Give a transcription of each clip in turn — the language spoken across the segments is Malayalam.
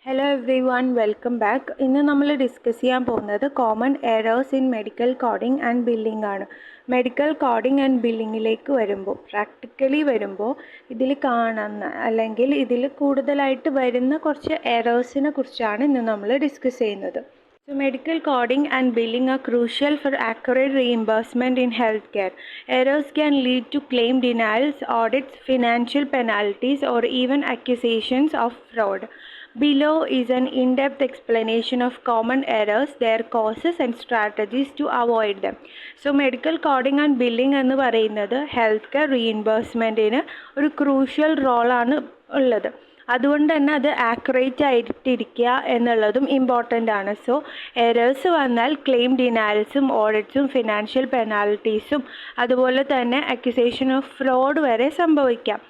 Hello every one, welcome back. ഇന്ന് നമ്മൾ ഡിസ്കസ് ചെയ്യാൻ പോകുന്നത് common errors in medical coding and billing ആണ്. മെഡിക്കൽ കോഡിംഗ് ആൻഡ് ബില്ലിങ്ങിലേക്ക് പ്രാക്ടിക്കലി വരുമ്പോൾ ഇതിൽ കാണുന്ന അല്ലെങ്കിൽ ഇതിൽ കൂടുതലായിട്ട് വരുന്ന കുറച്ച് എറേഴ്സിനെ കുറിച്ചാണ് ഇന്ന് നമ്മൾ ഡിസ്കസ് ചെയ്യുന്നത്. So, medical coding and billing are crucial for accurate reimbursement in healthcare. Errors can lead to claim denials, audits, financial penalties, or even accusations of fraud. Below is an in-depth explanation of common errors, their causes and strategies to avoid them. So, medical coding and billing എന്ന് പറയുന്നത് ഹെൽത്ത് കെയർ റീഇംബേഴ്സ്മെൻറ്റിന് ഒരു ക്രൂഷ്യൽ റോളാണ് ഉള്ളത്. അതുകൊണ്ട് തന്നെ അത് ആക്യുറേറ്റ് ആയിട്ടിരിക്കുക എന്നുള്ളതും ഇമ്പോർട്ടൻ്റ് ആണ്. സോ എറേഴ്സ് വന്നാൽ ക്ലെയിം ഡിനാൽസും ഓഡിറ്റ്സും ഫിനാൻഷ്യൽ പെനാൽറ്റീസും അതുപോലെ തന്നെ അക്യൂസേഷൻ ഓഫ് ഫ്രോഡ് വരെ സംഭവിക്കാം.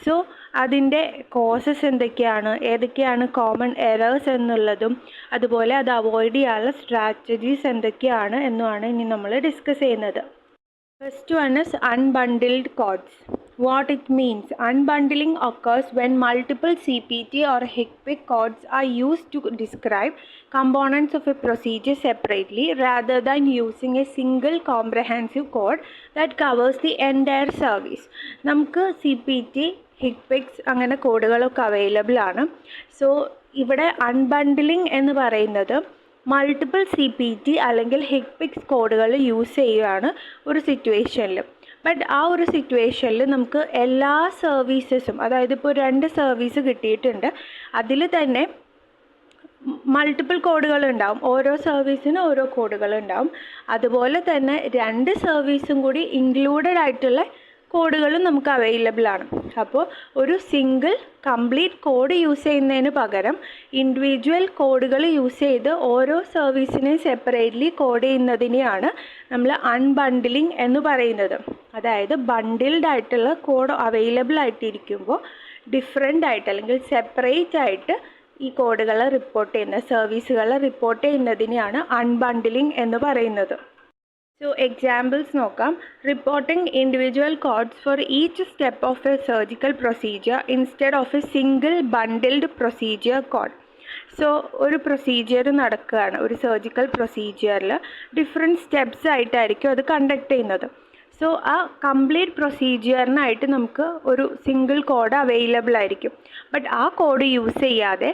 സോ അതിൻ്റെ കോസസ് എന്തൊക്കെയാണ്, ഏതൊക്കെയാണ് കോമൺ എറേഴ്സ് എന്നുള്ളതും അതുപോലെ അത് അവോയ്ഡ് ചെയ്യാനുള്ള സ്ട്രാറ്റജീസ് എന്തൊക്കെയാണ് എന്നുമാണ് ഇനി നമ്മൾ ഡിസ്കസ് ചെയ്യുന്നത്. First one is unbundled codes. What it means: unbundling occurs when multiple CPT or HCPC codes are used to describe components of a procedure separately rather than using a single comprehensive code that covers the entire service. നമുക്ക് CPT, HCPC അങ്ങനെ കോഡുകളൊക്കെ അവൈലബിൾ ആണ്. സോ ഇവിടെ അൺബണ്ടിലിംഗ് എന്ന് പറയുന്നത് മൾട്ടിപ്പിൾ CPT അല്ലെങ്കിൽ HCPC കോഡുകൾ യൂസ് ചെയ്യുകയാണ് ഒരു സിറ്റുവേഷനിൽ. ബട്ട് ആ ഒരു സിറ്റുവേഷനിൽ നമുക്ക് എല്ലാ സർവീസസും, അതായത് ഇപ്പോൾ 2 സർവീസ് കിട്ടിയിട്ടുണ്ട്, അതിൽ തന്നെ മൾട്ടിപ്പിൾ കോഡുകൾ ഉണ്ടാവും. ഓരോ സർവീസിനും ഓരോ കോഡുകൾ ഉണ്ടാവും. അതുപോലെ തന്നെ 2 സർവീസും കൂടി ഇൻക്ലൂഡഡ് ആയിട്ടുള്ള കോഡുകളും നമുക്ക് അവൈലബിൾ ആണ്. അപ്പോൾ ഒരു സിംഗിൾ കംപ്ലീറ്റ് കോഡ് യൂസ് ചെയ്യുന്നതിന് പകരം ഇൻഡിവിജ്വൽ കോഡുകൾ യൂസ് ചെയ്ത് ഓരോ സർവീസിനെയും സെപ്പറേറ്റ്ലി കോഡ് ചെയ്യുന്നതിനെയാണ് നമ്മൾ അൺബണ്ടിലിംഗ് എന്ന് പറയുന്നത്. അതായത് ബണ്ടിൽഡ് ആയിട്ടുള്ള കോഡ് അവൈലബിൾ ആയിട്ടിരിക്കുമ്പോൾ ഡിഫറെൻ്റ് ആയിട്ട് അല്ലെങ്കിൽ സെപ്പറേറ്റ് ആയിട്ട് ഈ കോഡുകളെ റിപ്പോർട്ട് ചെയ്യുന്ന സർവീസുകളെ റിപ്പോർട്ട് ചെയ്യുന്നതിനെയാണ് അൺബണ്ടിലിംഗ് എന്ന് പറയുന്നത്. So examples നോക്കാം. Reporting individual codes for each step of a surgical procedure instead of a single bundled procedure code. So ഒരു പ്രൊസീജിയർ നടക്കുകയാണ്, ഒരു സർജിക്കൽ പ്രൊസീജിയറിൽ ഡിഫറെൻറ്റ് സ്റ്റെപ്സ് ആയിട്ടായിരിക്കും അത് കണ്ടക്ട് ചെയ്യുന്നത്. സോ ആ കംപ്ലീറ്റ് പ്രൊസീജിയറിനായിട്ട് നമുക്ക് ഒരു സിംഗിൾ കോഡ് അവൈലബിൾ ആയിരിക്കും. ബട്ട് ആ കോഡ് യൂസ് ചെയ്യാതെ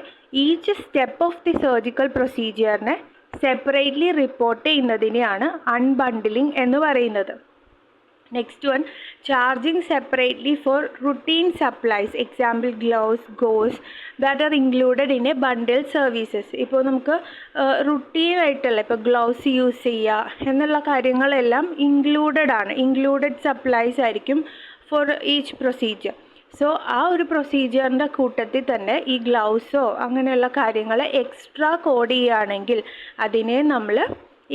each step of the surgical പ്രൊസീജിയറിനെ സെപ്പറേറ്റ്ലി റിപ്പോർട്ട് ചെയ്യുന്നതിനെയാണ് അൺബണ്ടിലിംഗ് എന്ന് പറയുന്നത്. Next one, charging separately for routine supplies. Example gloves, gauze that are included in a bundle services. ഇപ്പോൾ നമുക്ക് റുട്ടീനായിട്ടുള്ള ഇപ്പോൾ ഗ്ലൗസ് യൂസ് ചെയ്യുക എന്നുള്ള കാര്യങ്ങളെല്ലാം ഇൻക്ലൂഡഡ് സപ്ലൈസ് ആയിരിക്കും ഫോർ ഈച്ച് പ്രൊസീജിയർ. സോ ആ ഒരു പ്രൊസീജിയറിൻ്റെ കൂട്ടത്തിൽ തന്നെ ഈ ഗ്ലൗസോ അങ്ങനെയുള്ള കാര്യങ്ങൾ എക്സ്ട്രാ കോഡ് ചെയ്യുകയാണെങ്കിൽ അതിനെ നമ്മൾ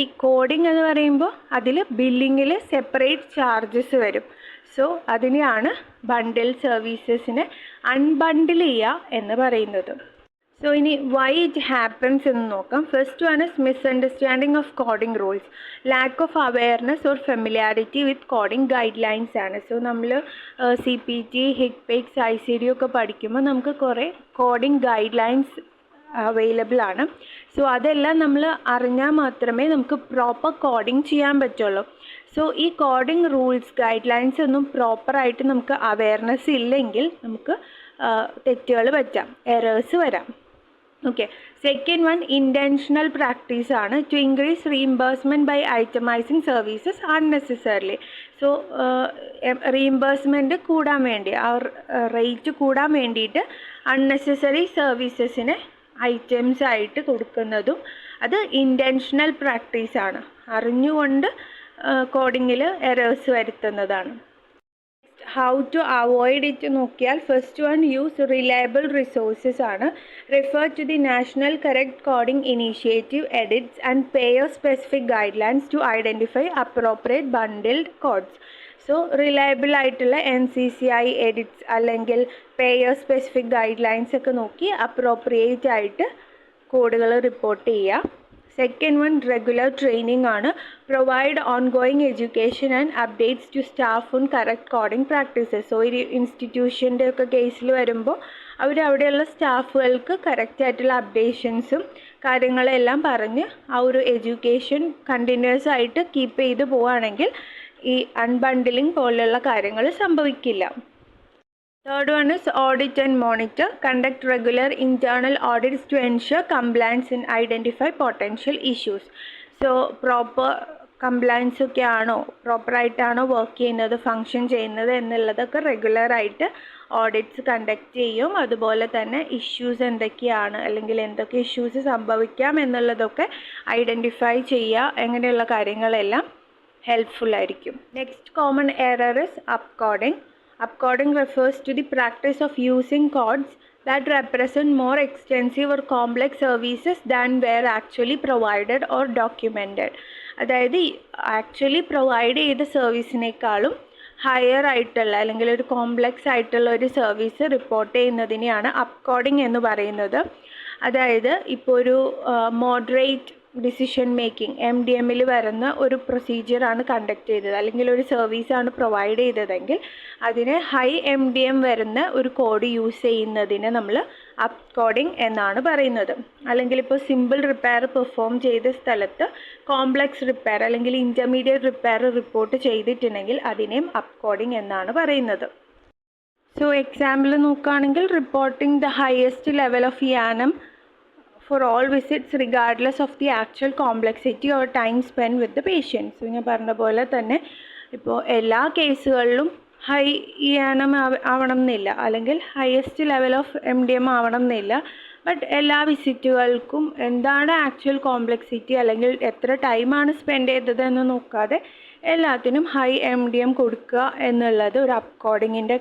ഈ കോഡിംഗ് എന്ന് പറയുമ്പോൾ അതിൽ ബില്ലിങ്ങിൽ സെപ്പറേറ്റ് ചാർജസ് വരും. സോ അതിനെയാണ് ബണ്ടിൽ സർവീസസിനെ അൺബണ്ടിൽ ചെയ്യുക എന്ന് പറയുന്നത്. സോ ഇനി വൈ ഇറ്റ് ഹാപ്പൻസ് എന്ന് നോക്കാം. First one is misunderstanding of coding rules. Lack of awareness or familiarity with coding guide lines ആണ്. സോ നമ്മൾ CPT, HCPC, ICD ഒക്കെ പഠിക്കുമ്പോൾ നമുക്ക് കുറേ കോഡിംഗ് ഗൈഡ് ലൈൻസ് അവൈലബിൾ ആണ്. സോ അതെല്ലാം നമ്മൾ അറിഞ്ഞാൽ മാത്രമേ നമുക്ക് പ്രോപ്പർ കോഡിംഗ് ചെയ്യാൻ പറ്റുള്ളൂ. സോ ഈ കോഡിംഗ് റൂൾസ്, ഗൈഡ് ലൈൻസ് ഒന്നും പ്രോപ്പറായിട്ട് നമുക്ക് അവെയർനെസ് ഇല്ലെങ്കിൽ നമുക്ക് തെറ്റുകൾ പറ്റാം, എറേഴ്സ് വരാം. Okay, second one intentional practice ആണ്. To increase reimbursement by itemising services unnecessarily. So reimbursement കൂടാൻ വേണ്ടി, ആ റേറ്റ് കൂടാൻ വേണ്ടിയിട്ട് അൺനെസസറി സർവീസസിന് ഐറ്റംസ് ആയിട്ട് കൊടുക്കുന്നതും അത് ഇൻറ്റൻഷണൽ പ്രാക്ടീസാണ്. അറിഞ്ഞുകൊണ്ട് കോഡിങ്ങിൽ എറേഴ്സ് വരുത്തുന്നതാണ്. ഹൗ ടു അവോയ്ഡ് ഇറ്റ് നോക്കിയാൽ first one use reliable resources ആണ്. Refer to the national correct coding initiative edits and pair specific guidelines to identify appropriate bundled codes. So reliable ആയിട്ടുള്ള NCCI എഡിറ്റ്സ് അല്ലെങ്കിൽ പെയർ സ്പെസിഫിക് ഗൈഡ് ലൈൻസ് ഒക്കെ നോക്കി അപ്രോപ്രിയേറ്റ് ആയിട്ട് കോഡുകൾ റിപ്പോർട്ട് ചെയ്യുക. സെക്കൻഡ് വൺ റെഗുലർ ട്രെയിനിങ് ആണ്. Provide ongoing education and updates to staff on correct coding practices. So ഒരു ഇൻസ്റ്റിറ്റ്യൂഷൻ്റെ ഒക്കെ കേസിൽ വരുമ്പോൾ അവിടെയുള്ള സ്റ്റാഫുകൾക്ക് കറക്റ്റായിട്ടുള്ള അപ്ഡേഷൻസും കാര്യങ്ങളെല്ലാം പറഞ്ഞ് ആ ഒരു എഡ്യൂക്കേഷൻ കണ്ടിന്യൂസ് ആയിട്ട് കീപ്പ് ചെയ്ത് പോവുകയാണെങ്കിൽ ഈ അൺബണ്ടിലിംഗ് പോലുള്ള കാര്യങ്ങൾ സംഭവിക്കില്ല. Third one is audit and monitor. Conduct regular internal audits to ensure compliance and identify potential issues. So proper compliance ഒക്കെ ആണോ, പ്രോപ്പറായിട്ടാണോ വർക്ക് ചെയ്യുന്നത്, ഫങ്ഷൻ ചെയ്യുന്നത് എന്നുള്ളതൊക്കെ റെഗുലറായിട്ട് ഓഡിറ്റ്സ് കണ്ടക്ട് ചെയ്യും. അതുപോലെ തന്നെ ഇഷ്യൂസ് എന്തൊക്കെയാണ് അല്ലെങ്കിൽ എന്തൊക്കെ ഇഷ്യൂസ് സംഭവിക്കാം എന്നുള്ളതൊക്കെ ഐഡൻറ്റിഫൈ ചെയ്യുക. അങ്ങനെയുള്ള കാര്യങ്ങളെല്ലാം ഹെൽപ്ഫുൾ ആയിരിക്കും. Next common error is upcoding. Upcoding refers to the practice of using codes that represent more extensive or complex services than were actually provided or documented. അതായത് ആക്ച്വലി പ്രൊവൈഡ് ചെയ്ത സർവീസിനേക്കാളും ഹയർ ആയിട്ടുള്ള അല്ലെങ്കിൽ ഒരു കോംപ്ലക്സ് ആയിട്ടുള്ള ഒരു സർവീസ് റിപ്പോർട്ട് ചെയ്യുന്നതിനെയാണ് അപ്കോഡിംഗ് എന്ന് പറയുന്നത്. അതായത് ഇപ്പോൾ ഒരു മോഡറേറ്റ് ഡിസിഷൻ മേക്കിംഗ് MDMൽ വരുന്ന ഒരു പ്രൊസീജിയറാണ് കണ്ടക്ട് ചെയ്തത് അല്ലെങ്കിൽ ഒരു സർവീസാണ് പ്രൊവൈഡ് ചെയ്തതെങ്കിൽ അതിന് ഹൈ MDM വരുന്ന ഒരു കോഡ് യൂസ് ചെയ്യുന്നതിന് നമ്മൾ അപ്കോഡിംഗ് എന്നാണ് പറയുന്നത്. അല്ലെങ്കിൽ ഇപ്പോൾ സിമ്പിൾ റിപ്പയർ പെർഫോം ചെയ്ത സ്ഥലത്ത് കോംപ്ലക്സ് റിപ്പയർ അല്ലെങ്കിൽ ഇൻ്റർമീഡിയറ്റ് റിപ്പയർ റിപ്പോർട്ട് ചെയ്തിട്ടുണ്ടെങ്കിൽ അതിനെയും അപ്കോഡിംഗ് എന്നാണ് പറയുന്നത്. സോ എക്സാമ്പിൾ നോക്കുകയാണെങ്കിൽ reporting the highest level of Yanam for all visits regardless of the actual complexity or time spent with the patient. So ഞാൻ പറഞ്ഞ പോലെ തന്നെ ഇപ്പോൾ എല്ലാ കേസുകളിലും ഹൈ യാനം ആവണം എന്നില്ല അല്ലെങ്കിൽ ഹയസ്റ്റ് ലെവൽ ഓഫ് MDM ആവണം എന്നില്ല. ബട്ട് എല്ലാ വിസിറ്റുകൾക്കും എന്താണ് ആക്ച്വൽ കോംപ്ലക്സിറ്റി അല്ലെങ്കിൽ എത്ര ടൈമാണ് സ്പെൻഡ് ചെയ്തതെന്ന് നോക്കാതെ എല്ലാത്തിനും ഹൈ MDM കൊടുക്കുക എന്നുള്ളത് ഒരു അപ്കോഡിങ്ങിൻ്റെ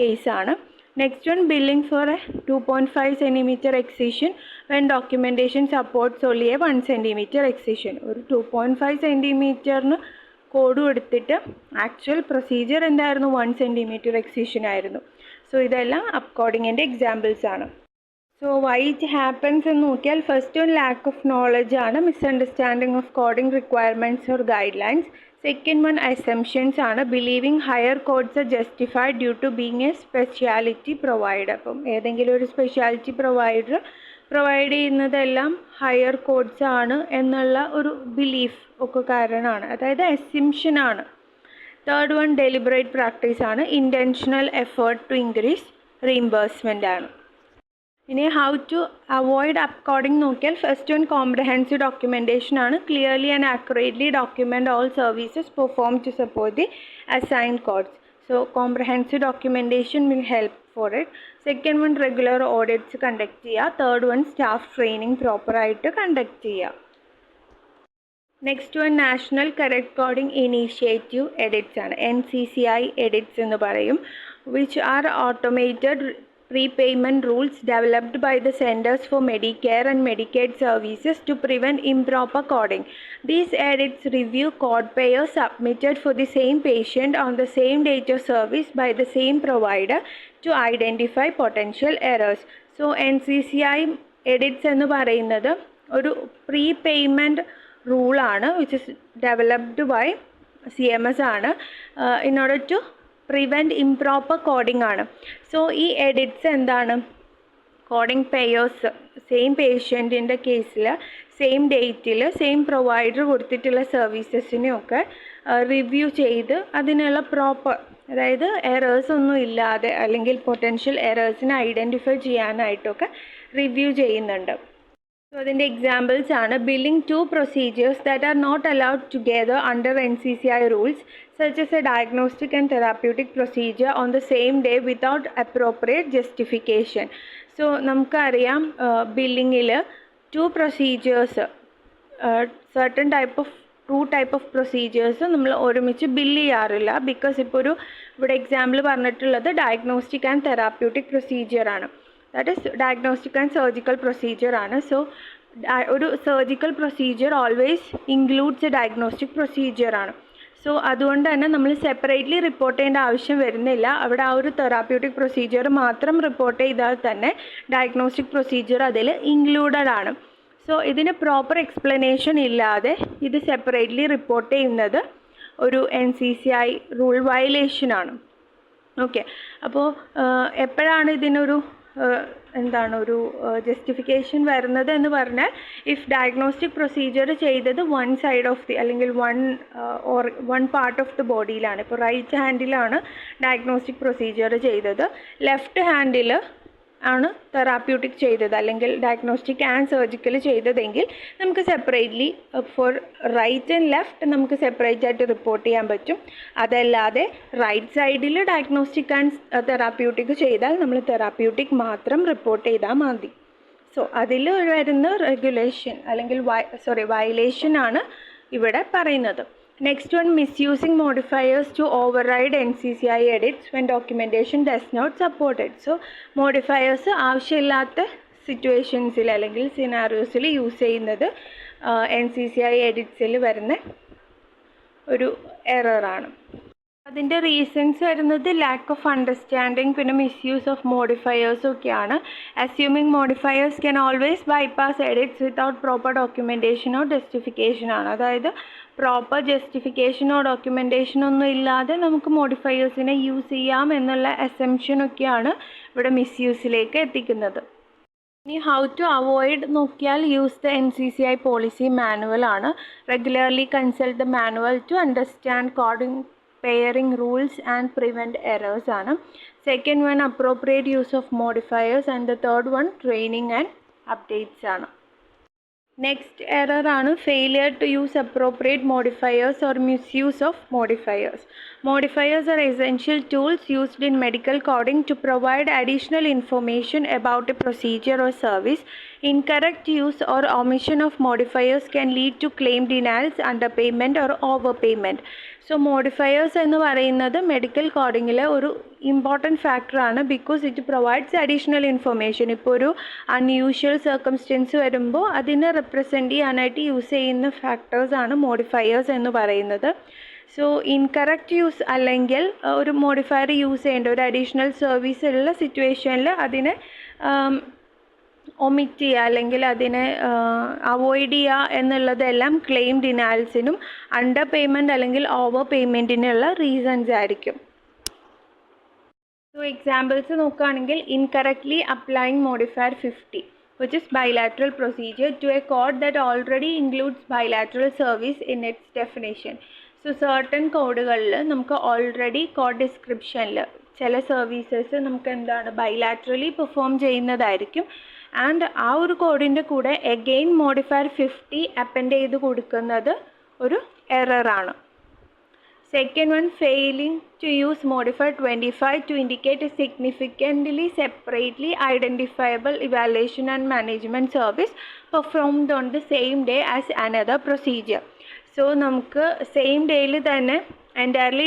കേസാണ്. Next one, billing for a 2.5 cm excision when documentation supports only a 1 cm excision. ഒരു 2.5 cm കോഡ് കൊടുത്തിട്ട് ആക്ച്വൽ പ്രൊസീജിയർ എന്തായിരുന്നു 1 cm excision ആയിരുന്നു. സോ ഇതെല്ലാം അപ്കോഡിങ്ങിൻ്റെ എക്സാമ്പിൾസ് ആണ്. സോ വൈ ഇറ്റ് ഹാപ്പൻസ് എന്ന് നോക്കിയാൽ first one lack of knowledge ആണ്, misunderstanding of coding requirements or guidelines. Second one assumptions ആണ്, believing higher codes are justified due to being a speciality provider. അപ്പം ഏതെങ്കിലും ഒരു സ്പെഷ്യാലിറ്റി പ്രൊവൈഡർ പ്രൊവൈഡ് ചെയ്യുന്നതെല്ലാം ഹയർ കോഡ്സ് ആണ് എന്നുള്ള ഒരു ബിലീഫ് ഒക്കെ കാരണമാണ്, അതായത് അസംഷനാണ്. തേർഡ് വൺ ഡെലിബറേറ്റ് പ്രാക്ടീസ് ആണ്, intentional effort to increase reimbursement ആണ്. ഇനി ഹൗ ടു അവോയ്ഡ് അപ്കോഡിംഗ് നോക്കിയാൽ ഫസ്റ്റ് വൺ കോംപ്രഹെൻസീവ് ഡോക്യുമെൻറ്റേഷൻ ആണ്, clearly and accurately document all services perform to support the assigned codes. So comprehensive documentation will help for it. Second one regular audits conduct ചെയ്യുക. തേർഡ് വൺ സ്റ്റാഫ് ട്രെയിനിങ് പ്രോപ്പറായിട്ട് കണ്ടക്ട് ചെയ്യുക. Next one national correct coding initiative edits ആണ്, NCCI എഡിറ്റ്സ് എന്ന് പറയും, which are automated prepayment rules developed by the Centers for Medicare and Medicaid Services to prevent improper coding. These edits review code payers submitted for the same patient on the same date of service by the same provider to identify potential errors. So NCCI edits എന്ന് പറയുന്നത് ഒരു പ്രീപേയ്മെൻറ്റ് റൂളാണ് which is developed by CMS ആണ്, in order to prevent improper coding ആണ്. സോ ഈ എഡിറ്റ്സ് എന്താണ്, കോഡിംഗ് പേയേഴ്സ് സെയിം പേഷ്യൻറ്റിൻ്റെ കേസിൽ സെയിം ഡേറ്റിൽ സെയിം പ്രൊവൈഡർ കൊടുത്തിട്ടുള്ള സർവീസസിനെയൊക്കെ റിവ്യൂ ചെയ്ത് അതിനുള്ള പ്രോപ്പർ, അതായത് എറേഴ്സ് ഒന്നും ഇല്ലാതെ അല്ലെങ്കിൽ പൊട്ടൻഷ്യൽ എറേഴ്സിനെ ഐഡൻറ്റിഫൈ ചെയ്യാനായിട്ടൊക്കെ റിവ്യൂ ചെയ്യുന്നുണ്ട്. സോ അതിൻ്റെ എക്സാമ്പിൾസ് ആണ്, billing two procedures that are not allowed together under NCCI rules such as a diagnostic and therapeutic procedure on the same day without appropriate justification. So നമുക്കറിയാം ബില്ലിങ്ങിൽ two procedures certain type of procedures നമ്മൾ ഒരുമിച്ച് ബില്ല് ചെയ്യാറില്ല. ബിക്കോസ് ഇപ്പോൾ ഇവിടെ എക്സാമ്പിൾ പറഞ്ഞിട്ടുള്ളത് ഡയഗ്നോസ്റ്റിക് ആൻഡ് തെറാപ്യൂട്ടിക് പ്രൊസീജിയറാണ്, that is diagnostic and surgical പ്രൊസീജിയറാണ്. സോ ഒരു surgical procedure always includes a diagnostic പ്രൊസീജിയറാണ്. സോ അതുകൊണ്ട് തന്നെ നമ്മൾ സെപ്പറേറ്റ്ലി റിപ്പോർട്ട് ചെയ്യേണ്ട ആവശ്യം വരുന്നില്ല. അവിടെ ആ ഒരു തെറാപ്യൂട്ടിക് പ്രൊസീജിയർ മാത്രം റിപ്പോർട്ട് ചെയ്താൽ തന്നെ ഡയഗ്നോസ്റ്റിക് പ്രൊസീജിയർ അതിൽ ഇൻക്ലൂഡഡ് ആണ്. സോ ഇതിന് പ്രോപ്പർ എക്സ്പ്ലനേഷൻ ഇല്ലാതെ ഇത് സെപ്പറേറ്റ്ലി റിപ്പോർട്ട് ചെയ്യുന്നത് ഒരു NCCI റൂൾ വയലേഷനാണ്. ഓക്കെ, അപ്പോൾ എപ്പോഴാണ് ഇതിനൊരു എന്താണ് ഒരു ജസ്റ്റിഫിക്കേഷൻ വരുന്നത് എന്ന് പറഞ്ഞാൽ, ഇഫ് ഡയഗ്നോസ്റ്റിക് പ്രൊസീജിയർ ചെയ്തത് വൺ സൈഡ് ഓഫ് ദി അല്ലെങ്കിൽ വൺ പാർട്ട് ഓഫ് ദി ബോഡിയിലാണ്. ഇപ്പോൾ റൈറ്റ് ഹാൻഡിലാണ് ഡയഗ്നോസ്റ്റിക് പ്രൊസീജിയർ ചെയ്തത്, ലെഫ്റ്റ് ഹാൻഡിൽ ആണ് തെറാപ്യൂട്ടിക് ചെയ്തത് അല്ലെങ്കിൽ ഡയഗ്നോസ്റ്റിക് ആൻഡ് സർജിക്കൽ ചെയ്തതെങ്കിൽ നമുക്ക് separately for right and left നമുക്ക് സെപ്പറേറ്റ് ആയിട്ട് റിപ്പോർട്ട് ചെയ്യാൻ പറ്റും. അതല്ലാതെ റൈറ്റ് സൈഡിൽ ഡയഗ്നോസ്റ്റിക് ആൻഡ് തെറാപ്യൂട്ടിക് ചെയ്താൽ നമ്മൾ തെറാപ്യൂട്ടിക് മാത്രം റിപ്പോർട്ട് ചെയ്താൽ മതി. സോ അതിൽ വരുന്ന റെഗുലേഷൻ അല്ലെങ്കിൽ വയലേഷൻ ആണ് ഇവിടെ പറയുന്നത്. Next one, misusing modifiers to override NCCI edits when documentation does not support it. So modifiers ആവശ്യമില്ലാത്ത സിറ്റുവേഷൻസിൽ അല്ലെങ്കിൽ സിനാരിയോസിൽ യൂസ് ചെയ്യുന്നത് NCCI എഡിറ്റ്സിൽ വരുന്ന ഒരു എററാണ്. അതിൻ്റെ റീസൺസ് വരുന്നത് ലാക്ക് ഓഫ് അണ്ടർസ്റ്റാൻഡിങ്, പിന്നെ മിസ്യൂസ് ഓഫ് മോഡിഫയേഴ്സ് ഒക്കെയാണ്. Assuming modifiers can always bypass edits without proper ഡോക്യുമെൻറ്റേഷനോ ജസ്റ്റിഫിക്കേഷനാണ്. അതായത് പ്രോപ്പർ ജസ്റ്റിഫിക്കേഷനോ ഡോക്യുമെൻറ്റേഷനോ ഒന്നും ഇല്ലാതെ നമുക്ക് മോഡിഫയേഴ്സിനെ യൂസ് ചെയ്യാം എന്നുള്ള അസംഷനൊക്കെയാണ് ഇവിടെ മിസ്യൂസിലേക്ക് എത്തിക്കുന്നത്. ഇനി ഹൗ ടു അവോയ്ഡ് നോക്കിയാൽ use the NCCI policy manual ആണ്. Regularly consult the manual to understand coding pairing rules and prevent errors ആണ്. Second one, appropriate use of modifiers, and the third one, training and updates ആണ്. Next error ആണ് failure to use appropriate modifiers or misuse of modifiers. Modifiers are essential tools used in medical coding to provide additional information about a procedure or service. Incorrect use or omission of modifiers can lead to claim denials, underpayment or overpayment. So modifiers എന്ന് പറയുന്നത് മെഡിക്കൽ കോഡിങ്ങിലെ ഒരു ഇമ്പോർട്ടൻറ്റ് ഫാക്ടറാണ്, because it provides additional information. ഇപ്പോൾ ഒരു അൺയൂഷ്വൽ സർക്കംസ്റ്റൻസ് വരുമ്പോൾ അതിനെ റെപ്രസെൻറ്റ് ചെയ്യാനായിട്ട് യൂസ് ചെയ്യുന്ന ഫാക്ടേഴ്സാണ് മോഡിഫയേഴ്സ് എന്ന് പറയുന്നത്. സോ ഇൻകറക്റ്റ് യൂസ് അല്ലെങ്കിൽ ഒരു മോഡിഫയർ യൂസ് ചെയ്യേണ്ട ഒരു അഡീഷണൽ സർവീസ് ഉള്ള സിറ്റുവേഷനിൽ അതിനെ ഒമിറ്റ് ചെയ്യുക അല്ലെങ്കിൽ അതിനെ അവോയ്ഡ് ചെയ്യുക എന്നുള്ളതെല്ലാം ക്ലെയിം ഡിനാൽസിനും അണ്ടർ പേയ്മെൻറ്റ് അല്ലെങ്കിൽ ഓവർ പേയ്മെൻറ്റിനുള്ള റീസൺസ് ആയിരിക്കും. സോ എക്സാമ്പിൾസ് നോക്കുകയാണെങ്കിൽ, incorrectly applying modifier 50 which is bilateral procedure to a code that already includes bilateral service in its definition. So certain കോഡുകളിൽ നമുക്ക് ഓൾറെഡി കോഡ് ഡിസ്ക്രിപ്ഷനിൽ ചില സർവീസസ് നമുക്ക് എന്താണ് ബൈലാറ്ററലി പെർഫോം ചെയ്യുന്നതായിരിക്കും. ആൻഡ് ആ ഒരു കോഡിൻ്റെ കൂടെ എഗെയിൻ മോഡിഫയർ 50 അപ്പൻഡ് ചെയ്ത് കൊടുക്കുന്നത് ഒരു എററാണ്. Second one, failing to use modifier 25 to indicate a significantly separately identifiable evaluation and management service performed on the same day as another procedure. So നമുക്ക് സെയിം ഡേയിൽ തന്നെ എൻറ്റയർലി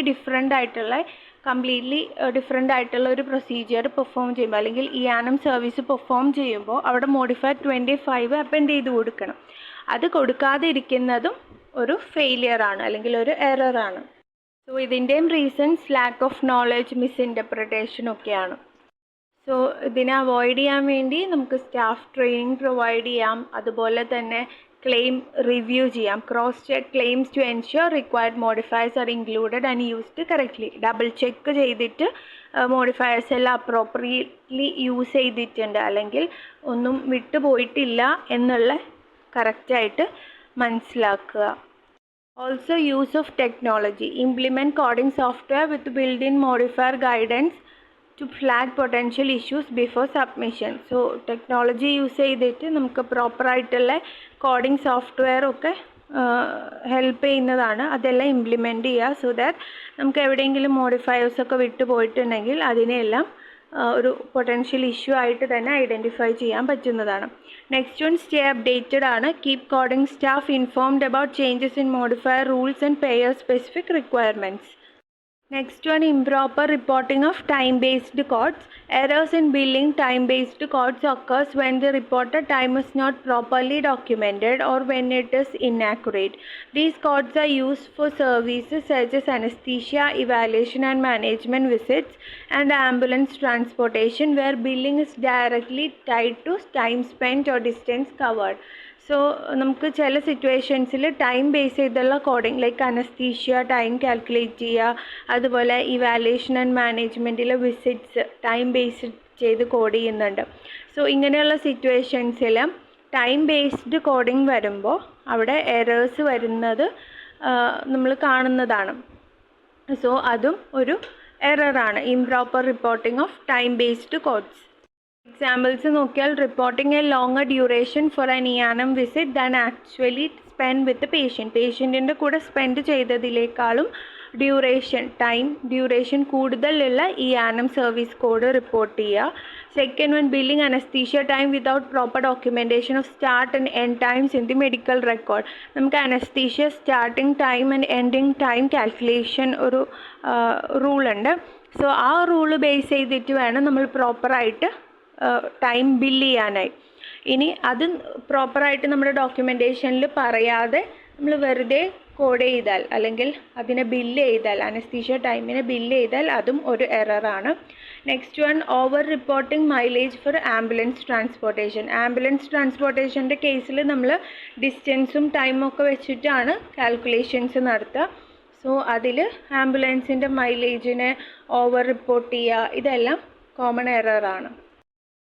കംപ്ലീറ്റ്ലി ഡിഫറെൻ്റ് ആയിട്ടുള്ള ഒരു പ്രൊസീജിയർ പെർഫോം ചെയ്യുമ്പോൾ അല്ലെങ്കിൽ ആനം സർവീസ് പെർഫോം ചെയ്യുമ്പോൾ അവിടെ മോഡിഫയർ 25 അപ്പൻഡ് ചെയ്ത് കൊടുക്കണം. അത് കൊടുക്കാതെ ഇരിക്കുന്നതും ഒരു ഫെയിലിയറാണ് അല്ലെങ്കിൽ ഒരു എററാണ്. സോ ഇതിൻ്റെയും റീസൺസ് ലാക്ക് ഓഫ് നോളജ്, മിസ്ഇൻ്റർപ്രിട്ടേഷൻ ഒക്കെയാണ്. സോ ഇതിനെ അവോയ്ഡ് ചെയ്യാൻ വേണ്ടി നമുക്ക് സ്റ്റാഫ് ട്രെയിനിങ് പ്രൊവൈഡ് ചെയ്യാം, അതുപോലെ തന്നെ ക്ലെയിം റിവ്യൂ ചെയ്യാം, cross check claims to ensure required modifiers are included and used correctly. Double check ചെയ്തിട്ട് മോഡിഫയേഴ്സ് എല്ലാം അപ്രോപ്രിയറ്റ്ലി യൂസ് ചെയ്തിട്ടുണ്ട് അല്ലെങ്കിൽ ഒന്നും വിട്ടുപോയിട്ടില്ല എന്നുള്ള കറക്റ്റായിട്ട് മനസ്സിലാക്കുക. Also use of technology, implement coding software with build in modifier guidance to flag potential issues before submission. So technology use ചെയ്തിട്ട് നമുക്ക് പ്രോപ്പറായിട്ടുള്ള കോഡിംഗ് സോഫ്റ്റ്വെയർ ഒക്കെ ഹെൽപ്പ് ചെയ്യുന്നതാണ്. അതെല്ലാം ഇംപ്ലിമെൻറ്റ് ചെയ്യുക സോ ദാറ്റ് നമുക്ക് എവിടെയെങ്കിലും മോഡിഫയേഴ്സൊക്കെ വിട്ടു പോയിട്ടുണ്ടെങ്കിൽ അതിനെല്ലാം ഒരു പൊട്ടൻഷ്യൽ ഇഷ്യൂ ആയിട്ട് തന്നെ ഐഡൻറ്റിഫൈ ചെയ്യാൻ പറ്റുന്നതാണ്. നെക്സ്റ്റ് വൺ, സ്റ്റേ അപ്ഡേറ്റഡ് ആണ്. Keep coding staff informed about changes in modifier rules and pair specific requirements. Next one, improper reporting of time-based codes. Errors in billing time-based codes occurs when the reported time is not properly documented or when it is inaccurate. These codes are used for services such as anesthesia, evaluation and management visits, and ambulance transportation, where billing is directly tied to time spent or distance covered. So നമുക്ക് ചില സിറ്റുവേഷൻസിൽ ടൈം ബേസ് ചെയ്തുള്ള coding like anaesthesia time calculate ചെയ്യുക, അതുപോലെ ഇവാലുവേഷൻ ആൻഡ് മാനേജ്മെൻറ്റിലെ വിസിറ്റ്സ് ടൈം ബേസ്ഡ് ചെയ്ത് കോഡ് ചെയ്യുന്നുണ്ട്. സോ ഇങ്ങനെയുള്ള സിറ്റുവേഷൻസിൽ ടൈം ബേസ്ഡ് കോഡിംഗ് വരുമ്പോൾ അവിടെ എറേഴ്സ് വരുന്നത് നമ്മൾ കാണുന്നതാണ്. സോ അതും ഒരു എററാണ്, improper reporting of time based codes. Examples നോക്കിയാൽ reporting a longer duration for an ഇയാനം visit than actually spend with പേഷ്യൻറ്റിൻ്റെ കൂടെ സ്പെൻഡ് ചെയ്തതിനേക്കാളും ഡ്യൂറേഷൻ കൂടുതലുള്ള ഇയാനം സർവീസ് കോഡ് റിപ്പോർട്ട് ചെയ്യുക. Second one, billing anaesthesia time without proper documentation of start and end times in the medical record. നമുക്ക് anaesthesia starting time and ending time calculation ഒരു റൂളുണ്ട്. സോ ആ റൂള് ബേസ് ചെയ്തിട്ട് വേണം നമ്മൾ പ്രോപ്പറായിട്ട് ടൈം ബില്ല് ചെയ്യാനായി. ഇനി അത് പ്രോപ്പറായിട്ട് നമ്മുടെ ഡോക്യുമെൻറ്റേഷനിൽ പറയാതെ നമ്മൾ വെറുതെ കോഡ് ചെയ്താൽ അല്ലെങ്കിൽ അതിനെ ബില്ല് ചെയ്താൽ, അനസ്തീഷ്യ ടൈമിനെ ബില്ല് ചെയ്താൽ അതും ഒരു എററാണ്. Next one, over reporting mileage for ambulance ട്രാൻസ്പോർട്ടേഷൻ്റെ കേസിൽ നമ്മൾ ഡിസ്റ്റൻസും ടൈമും ഒക്കെ വെച്ചിട്ടാണ് കാൽക്കുലേഷൻസ് നടത്തുക. സോ അതിൽ ആംബുലൻസിൻ്റെ മൈലേജിനെ ഓവർ റിപ്പോർട്ട് ചെയ്യുക, ഇതെല്ലാം കോമൺ എററാണ്.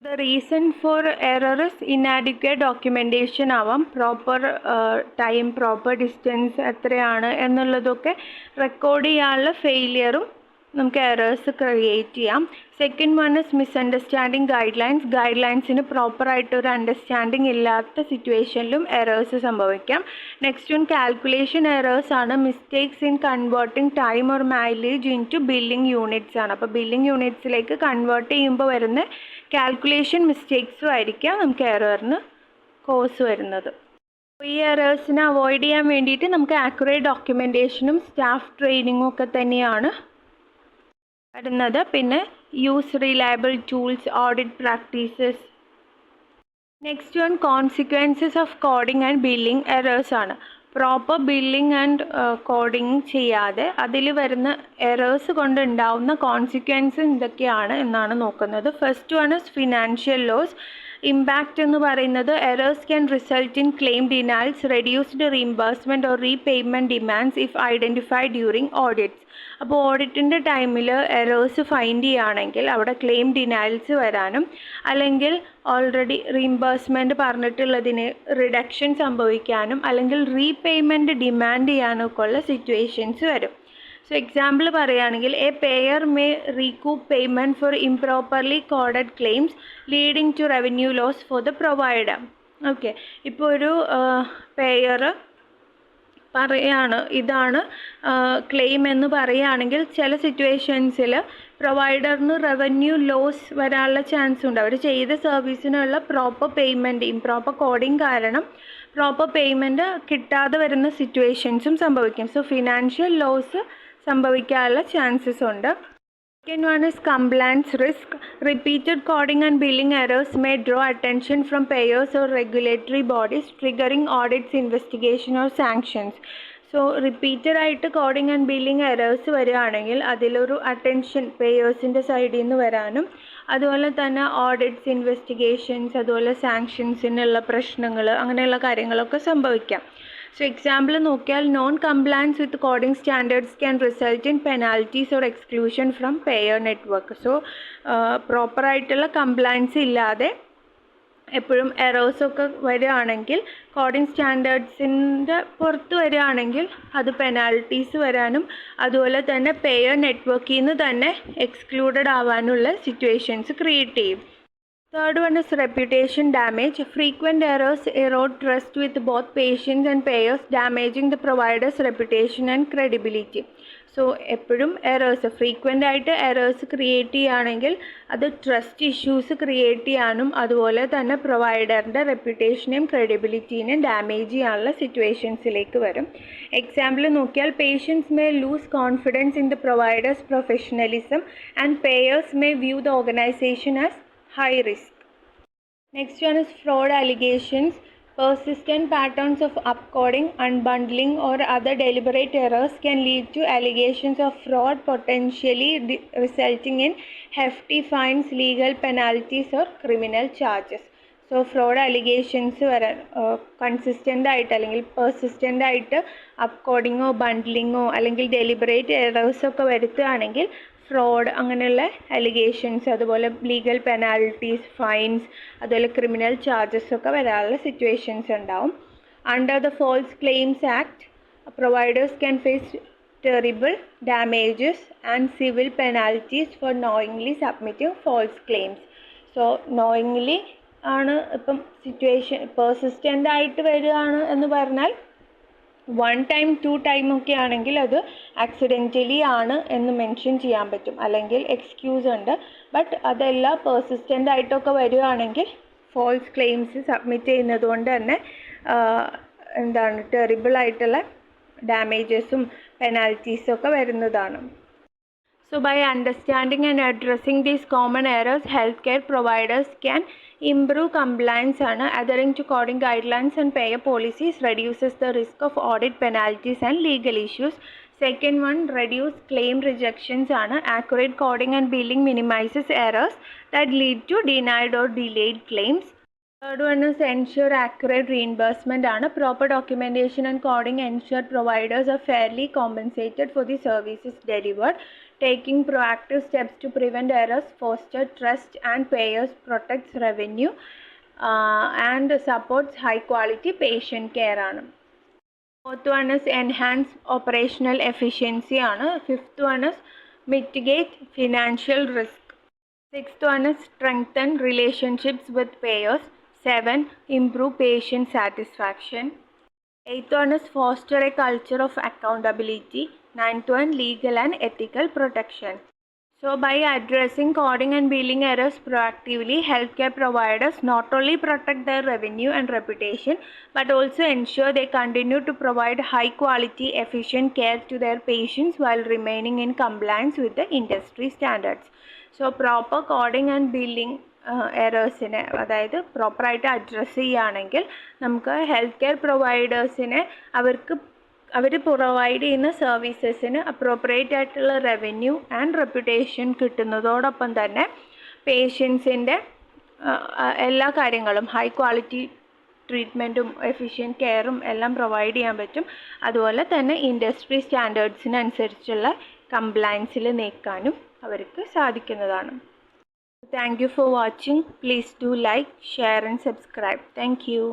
The reason for error is inadequate documentation ആവാം. പ്രോപ്പർ ടൈം, പ്രോപ്പർ ഡിസ്റ്റൻസ് എത്രയാണ് എന്നുള്ളതൊക്കെ റെക്കോർഡ് ചെയ്യാനുള്ള ഫെയിലിയറും നമുക്ക് എറേഴ്സ് ക്രിയേറ്റ് ചെയ്യാം. സെക്കൻഡ് വൺ ഇസ് മിസ്അണ്ടർസ്റ്റാൻഡിങ് ഗൈഡ്ലൈൻസിന് പ്രോപ്പറായിട്ടൊരു അണ്ടർസ്റ്റാൻഡിങ് ഇല്ലാത്ത സിറ്റുവേഷനിലും എറേഴ്സ് സംഭവിക്കാം. നെക്സ്റ്റ് വൺ കാൽക്കുലേഷൻ എറേഴ്സ് ആണ്. Mistakes in converting time or mileage in to billing units ആണ്. അപ്പോൾ ബില്ലിംഗ് യൂണിറ്റ്സിലേക്ക് കൺവേർട്ട് ചെയ്യുമ്പോൾ വരുന്ന കാൽക്കുലേഷൻ മിസ്റ്റേക്സും ആയിരിക്കാം നമുക്ക് എററിന് കോസ് വരുന്നത്. ഈ എറേഴ്സിനെ അവോയ്ഡ് ചെയ്യാൻ വേണ്ടിയിട്ട് നമുക്ക് ആക്യുറേറ്റ് ഡോക്യുമെൻറ്റേഷനും സ്റ്റാഫ് ട്രെയിനിങ്ങും ഒക്കെ തന്നെയാണ് വരുന്നത്. പിന്നെ use reliable tools, audit practices. Next one, consequences of coding and billing errors ആണ്. പ്രോപ്പർ ബില്ലിംഗ് ആൻഡ് കോഡിംഗ് ചെയ്യാതെ അതിൽ വരുന്ന എറേഴ്സ് കൊണ്ടുണ്ടാവുന്ന കോൺസിക്വൻസ് എന്തൊക്കെയാണ് എന്നാണ് നോക്കുന്നത്. First one is financial loss. Impact എന്ന് പറയുന്നത് errors can result in claim denials, reduced reimbursement or repayment demands if identified during audits. അപ്പോൾ ഓഡിറ്റിൻ്റെ ടൈമിൽ എറേഴ്സ് ഫൈൻഡ് ചെയ്യുകയാണെങ്കിൽ അവിടെ ക്ലെയിം ഡിനയൽസ് വരാനും അല്ലെങ്കിൽ ഓൾറെഡി റീഇംബേഴ്സ്മെൻറ്റ് പറഞ്ഞിട്ടുള്ളതിന് റിഡക്ഷൻ സംഭവിക്കാനും അല്ലെങ്കിൽ റീപേയ്മെൻറ്റ് ഡിമാൻഡ് ചെയ്യാനൊക്കെ ഉള്ള സിറ്റുവേഷൻസ് വരും. സോ എക്സാമ്പിൾ പറയുകയാണെങ്കിൽ a payer may recoup payment for improperly coded claims leading to revenue loss for the provider. Okay, ഇപ്പോൾ ഒരു പെയർ പറയാണ് ഇതാണ് ക്ലെയിം എന്ന് പറയുകയാണെങ്കിൽ ചില സിറ്റുവേഷൻസിൽ പ്രൊവൈഡറിന് റവന്യൂ ലോസ് വരാനുള്ള ചാൻസ് ഉണ്ട്. അവർ ചെയ്ത സർവീസിനുള്ള പ്രോപ്പർ പേയ്മെൻറ്റ്, ഇംപ്രോപ്പർ കോഡിങ് കാരണം പ്രോപ്പർ പേയ്മെൻറ്റ് കിട്ടാതെ വരുന്ന സിറ്റുവേഷൻസും സംഭവിക്കും. സോ ഫിനാൻഷ്യൽ ലോസ് സംഭവിക്കാനുള്ള ചാൻസസ് ഉണ്ട്. Second one is compliance risk. Repeated coding and billing errors may draw attention from payers or regulatory bodies, triggering audits, investigation or sanctions. So repeated ആയിട്ട് കോഡിംഗ് ആൻഡ് ബില്ലിംഗ് എറേഴ്സ് വരികയാണെങ്കിൽ അതിലൊരു അറ്റൻഷൻ പേയേഴ്സിൻ്റെ സൈഡിൽ നിന്ന് വരാനും അതുപോലെ തന്നെ ഓഡിറ്റ്സ്, ഇൻവെസ്റ്റിഗേഷൻസ്, അതുപോലെ സാങ്ഷൻസിനുള്ള പ്രശ്നങ്ങൾ, അങ്ങനെയുള്ള കാര്യങ്ങളൊക്കെ സംഭവിക്കാം. സോ എക്സാമ്പിൾ നോക്കിയാൽ non compliance with coding standards can result in penalties or exclusion from pair network. So പ്രോപ്പറായിട്ടുള്ള കംപ്ലയൻസ് ഇല്ലാതെ എപ്പോഴും എറേഴ്സൊക്കെ വരികയാണെങ്കിൽ, കോഡിംഗ് സ്റ്റാൻഡേർഡ്സിൻ്റെ പുറത്ത് വരികയാണെങ്കിൽ അത് പെനാൽറ്റീസ് വരാനും അതുപോലെ തന്നെ പെയർ നെറ്റ്വർക്കിൽ നിന്ന് തന്നെ എക്സ്ക്ലൂഡഡ് ആവാനുള്ള സിറ്റുവേഷൻസ് ക്രിയേറ്റ് ചെയ്യും. Third one is reputation damage. Frequent errors erode trust with both patients and payers, damaging the provider's reputation and credibility. So എപ്പോഴും ഫ്രീക്വൻ്റ് ആയിട്ട് എറേഴ്സ് ക്രിയേറ്റ് ചെയ്യുകയാണെങ്കിൽ അത് ട്രസ്റ്റ് ഇഷ്യൂസ് ക്രിയേറ്റ് ചെയ്യാനും അതുപോലെ തന്നെ പ്രൊവൈഡറിൻ്റെ റെപ്യൂട്ടേഷനെയും ക്രെഡിബിലിറ്റീനെയും ഡാമേജ് ചെയ്യാനുള്ള സിറ്റുവേഷൻസിലേക്ക് വരും. എക്സാമ്പിൾ നോക്കിയാൽ patients may lose confidence in the providers professionalism and payers may view the organization as high risk. Next one is fraud allegations. Persistent patterns of upcoding, unbundling or other deliberate errors can lead to allegations of fraud, potentially resulting in hefty fines, legal penalties or criminal charges. So fraud allegations വരാൻ കൺസിസ്റ്റൻ്റ് ആയിട്ട് അല്ലെങ്കിൽ പെർസിസ്റ്റൻ്റ് ആയിട്ട് അപ്കോഡിങ്ങോ ബണ്ടിലിങ്ങോ അല്ലെങ്കിൽ ഡെലിബറേറ്റ് എറേഴ്സൊക്കെ വരുത്തുകയാണെങ്കിൽ ഫ്രോഡ് അങ്ങനെയുള്ള അലിഗേഷൻസ്, അതുപോലെ ലീഗൽ പെനാൽറ്റീസ്, ഫൈൻസ്, അതുപോലെ ക്രിമിനൽ ചാർജസ് ഒക്കെ വരാനുള്ള സിറ്റുവേഷൻസ് ഉണ്ടാവും. Under the false claims act providers can face terrible damages and civil penalties for knowingly submitting false claims. So knowingly ആണ് ഇപ്പം സിറ്റുവേഷൻ പെർസിസ്റ്റൻ്റ് ആയിട്ട് വരികയാണ് എന്ന് പറഞ്ഞാൽ 1 ടൈം 2 ടൈം ഒക്കെ ആണെങ്കിൽ അത് ആക്സിഡൻ്റലി ആണ് എന്ന് മെൻഷൻ ചെയ്യാൻ പറ്റും, അല്ലെങ്കിൽ എക്സ്ക്യൂസ് ഉണ്ട്. ബട്ട് അതെല്ലാം പെർസിസ്റ്റൻ്റ് ആയിട്ടൊക്കെ വരികയാണെങ്കിൽ ഫോൾസ് ക്ലെയിംസ് സബ്മിറ്റ് ചെയ്യുന്നത് കൊണ്ട് തന്നെ എന്താണ് ടെറിബിൾ ആയിട്ടുള്ള ഡാമേജസും പെനാൽറ്റീസും ഒക്കെ വരുന്നതാണ്. So by understanding and addressing these common errors, healthcare providers can improve compliance and adhering to coding guidelines and payer policies, reduces the risk of audit penalties and legal issues. Second one, reduce claim rejections and accurate coding and billing minimizes errors that lead to denied or delayed claims. Third one is ensure accurate reimbursement and proper documentation and coding ensure providers are fairly compensated for the services delivered. Taking proactive steps to prevent errors, foster trust and payers, protects revenue and supports high quality patient care. Fourth one is enhance operational efficiency. Fifth one is mitigate financial risk. Sixth one is strengthen relationships with payers. 7. Improve patient satisfaction. 8th one is foster a culture of accountability. 9th one, legal and ethical protection. So by addressing coding and billing errors proactively, healthcare providers not only protect their revenue and reputation, but also ensure they continue to provide high quality, efficient care to their patients while remaining in compliance with the industry standards. So proper coding and billing എറേഴ്സിനെ അതായത് പ്രോപ്പറായിട്ട് അഡ്രസ്സ് ചെയ്യുകയാണെങ്കിൽ നമുക്ക് ഹെൽത്ത് കെയർ പ്രൊവൈഡേഴ്സിനെ അവർ പ്രൊവൈഡ് ചെയ്യുന്ന സർവീസസിന് അപ്രോപ്രിയേറ്റ് ആയിട്ടുള്ള റവന്യൂ ആൻഡ് റെപ്യൂട്ടേഷൻ കിട്ടുന്നതോടൊപ്പം തന്നെ പേഷ്യൻസിൻ്റെ എല്ലാ കാര്യങ്ങളും ഹൈ ക്വാളിറ്റി ട്രീറ്റ്മെൻറ്റും എഫിഷ്യൻറ്റ് കെയറും എല്ലാം പ്രൊവൈഡ് ചെയ്യാൻ പറ്റും. അതുപോലെ തന്നെ ഇൻഡസ്ട്രി സ്റ്റാൻഡേർഡ്സിനനുസരിച്ചുള്ള കംപ്ലയൻസിൽ നീക്കാനും അവർക്ക് സാധിക്കുന്നതാണ്. Thank you for watching. Please do like, share and subscribe. Thank you.